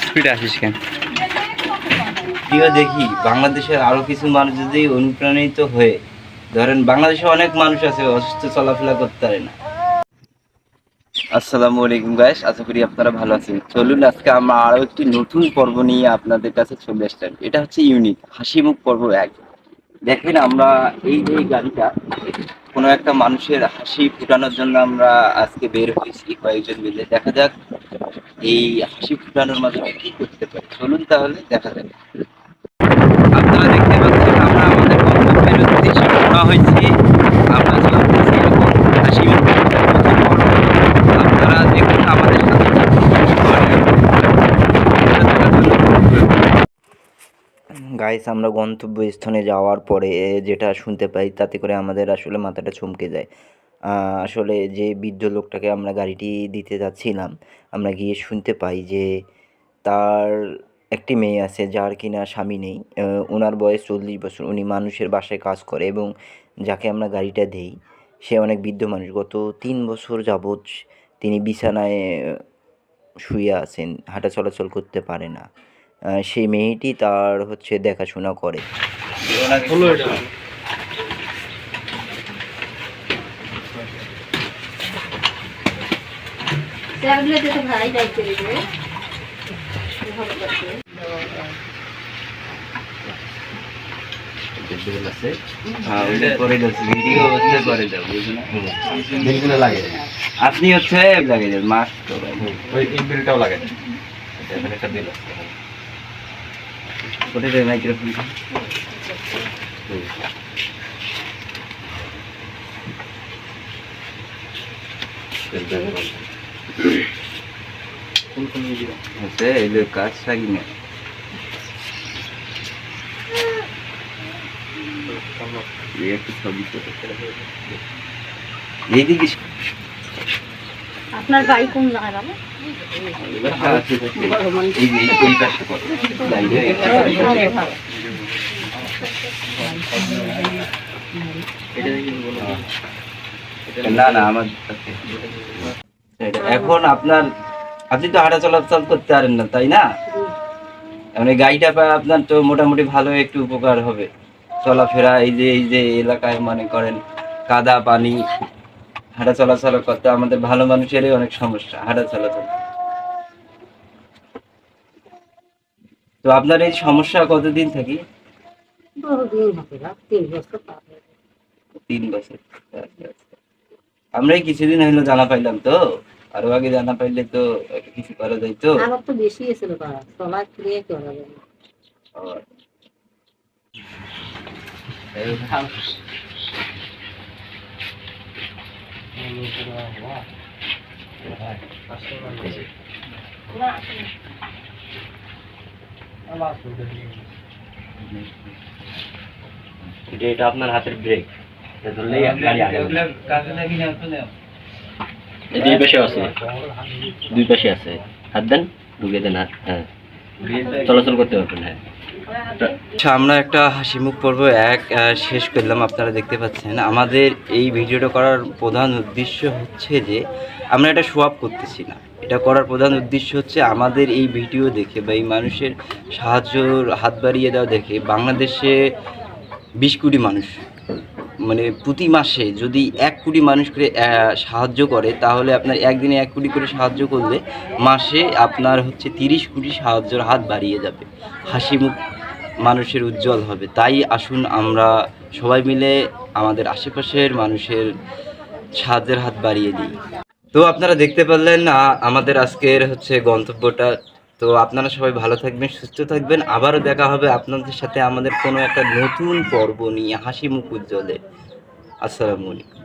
স্পিডে আসিস কেন? দেখি বাংলাদেশের আরো কিছু মানুষ যদি অনুপ্রাণিত হয়ে, ধরেন বাংলাদেশে অনেক মানুষ আছে অসুস্থ চলাফেরা করতে পারে না। আসসালামু আলাইকুম গাইস, আশা করি আপনারা ভালো আছেন। চলুন আজকে আমরা আরো একটি নতুন পর্ব নিয়ে আপনাদের কাছে চলে আসলাম। এটা হচ্ছে ইউনিক হাসি মুখ পর্ব 1। দেখেন আমরা এই যে গাড়িটা কোনো একটা মানুষের হাসি ফুটানোর জন্য আমরা আজকে বের হয়েছি কয়েকজন মিলে। দেখা যাক এই হাসি ফুটানোর মাধ্যমে কি করতে পারি। চলুন তাহলে দেখা যাক। আপনারা দেখতে পাচ্ছেন আমরা আমাদের গন্তব্যের উদ্দেশ্যে রওনা হয়েছি। আমরা চলতেছি এখন হাসি মুখ। আপনারা দেখুন আমাদের সাথে গাইস, আমরা গন্তব্যস্থানে যাওয়ার পরে যেটা শুনতে পাই তাতে করে আমাদের আসলে মাথাটা চমকে যায়। আসলে যে বৃদ্ধ লোকটাকে আমরা গাড়িটি দিতে যাচ্ছিলাম, আমরা গিয়ে শুনতে পাই যে তার একটি মেয়ে আছে যার কিনা স্বামী নেই। ওনার বয়স 40 বছর। উনি মানুষের বাসায় কাজ করে এবং যাকে আমরা গাড়িটা দেই সে অনেক বৃদ্ধ মানুষ। গত 3 বছর যাবৎ তিনি বিছানায় শুয়ে আছেন, হাঁটা চলাচল করতে পারে না। সেই মেয়েটি তার হচ্ছে দেখাশোনা করে। আপনি হচ্ছে লাগে যান মাস্ক তো ওই ইনবিলটাও লাগে এখানে একটা দিল কোথায় যায় মাইক্রোফোন হচ্ছে এই যে কাজ থাকি না এইদিকে আপনার বাড়ি কোন জায়গায় বাবা? না না আমার এখন আপনি তো হাঁটা চলাচল করতে পারেন না, তাই না? মানে গাড়িটা পায় আপনার তো মোটামুটি ভালো একটু উপকার হবে চলাফেরা। এই যে এলাকায় মনে করেন কাদা পানি, হাঁটা চলাচল করতে আমাদের ভালো মানুষেরই অনেক সমস্যা হাঁটা চলাচল। তো আপনার এই সমস্যা কতদিন থাকি? 3 বছর। আমরাই কিছুদিন হইলো জানা পাইলাম, তো আরো আগে জানা পাইলে তো কিছু করা যাইতো। আমার তো বেশি এসেছিল বাবা, চলা ক্রিয়া করা যাবে। এটা আপনার হাতের ব্রেক, ধরলেই গাড়ি আগে দুই পাশে আছে, দুই পাশে আছে। হাত দেন, ঢুকে দেন হাত। হ্যাঁ, চলাচল করতে পারবেন। হ্যাঁ, আচ্ছা আমরা একটা হাসি মুখ পর্ব 1 শেষ করলাম। আপনারা দেখতে পাচ্ছেন আমাদের এই ভিডিওটা করার প্রধান উদ্দেশ্য হচ্ছে যে আমরা এটা শো আপ করতেছি না। এটা করার প্রধান উদ্দেশ্য হচ্ছে আমাদের এই ভিডিও দেখে বা এই মানুষের সাহায্যর হাত বাড়িয়ে দেওয়া দেখে বাংলাদেশে 20 কোটি মানুষ, মানে প্রতি মাসে যদি 1 কোটি মানুষ করে সাহায্য করে, তাহলে আপনার একদিনে 1 কোটি করে সাহায্য করলে মাসে আপনার হচ্ছে 30 কোটি সাহায্যের হাত বাড়িয়ে যাবে। হাসি মুখ মানুষের উজ্জ্বল হবে। তাই আসুন আমরা সবাই মিলে আমাদের আশেপাশের মানুষের সাহায্যের হাত বাড়িয়ে দিই। তো আপনারা দেখতে পারলেন আমাদের আজকের হচ্ছে গন্তব্যটা। তো আপনারা সবাই ভালো থাকবেন, সুস্থ থাকবেন। আবারও দেখা হবে আপনাদের সাথে আমাদের কোনো একটা নতুন পর্ব নিয়ে হাসি মুখ উজ্জ্বলে। আসসালামু আলাইকুম।